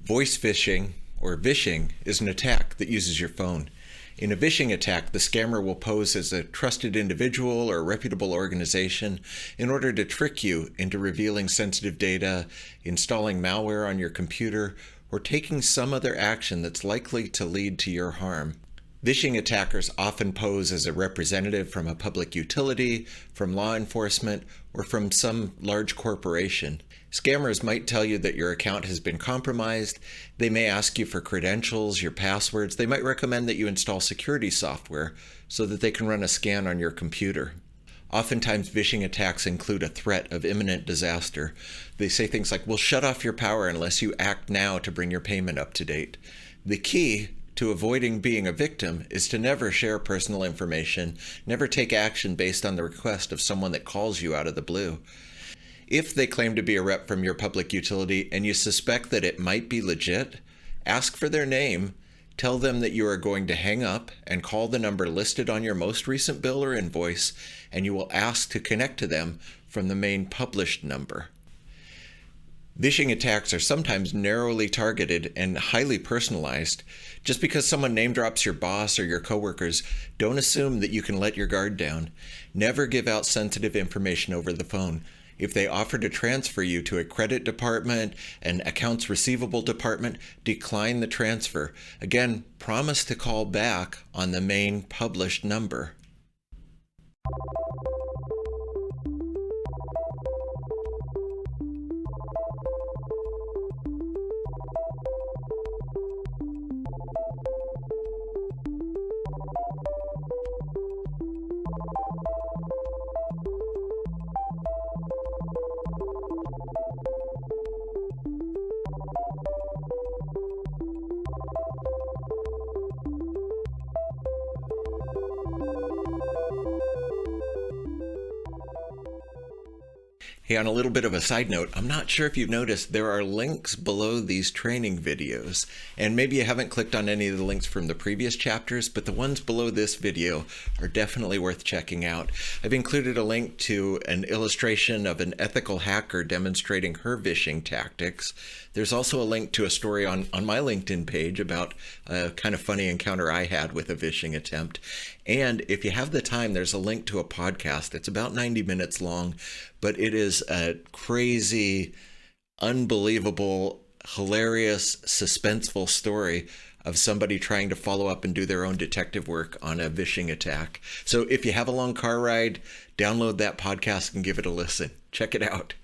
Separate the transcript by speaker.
Speaker 1: Voice phishing, or vishing, is an attack that uses your phone. In a vishing attack, the scammer will pose as a trusted individual or reputable organization in order to trick you into revealing sensitive data, installing malware on your computer, or taking some other action that's likely to lead to your harm. Vishing attackers often pose as a representative from a public utility, from law enforcement, or from some large corporation. Scammers might tell you that your account has been compromised. They may ask you for credentials, your passwords. They might recommend that you install security software so that they can run a scan on your computer. Oftentimes, vishing attacks include a threat of imminent disaster. They say things like, "We'll shut off your power unless you act now to bring your payment up to date." The key to avoiding being a victim is to never share personal information, never take action based on the request of someone that calls you out of the blue. If they claim to be a rep from your public utility and you suspect that it might be legit, ask for their name, tell them that you are going to hang up and call the number listed on your most recent bill or invoice, and you will ask to connect to them from the main published number. Vishing attacks are sometimes narrowly targeted and highly personalized. Just because someone name drops your boss or your coworkers, don't assume that you can let your guard down. Never give out sensitive information over the phone. If they offer to transfer you to a credit department, an accounts receivable department, decline the transfer. Again, promise to call back on the main published number. Hey, on a little bit of a side note, I'm not sure if you've noticed, there are links below these training videos. And maybe you haven't clicked on any of the links from the previous chapters, but the ones below this video are definitely worth checking out. I've included a link to an illustration of an ethical hacker demonstrating her vishing tactics. There's also a link to a story on my LinkedIn page about a kind of funny encounter I had with a vishing attempt. And if you have the time, there's a link to a podcast. It's about 90 minutes long, but it is a crazy, unbelievable, hilarious, suspenseful story of somebody trying to follow up and do their own detective work on a vishing attack. So if you have a long car ride, download that podcast and give it a listen. Check it out.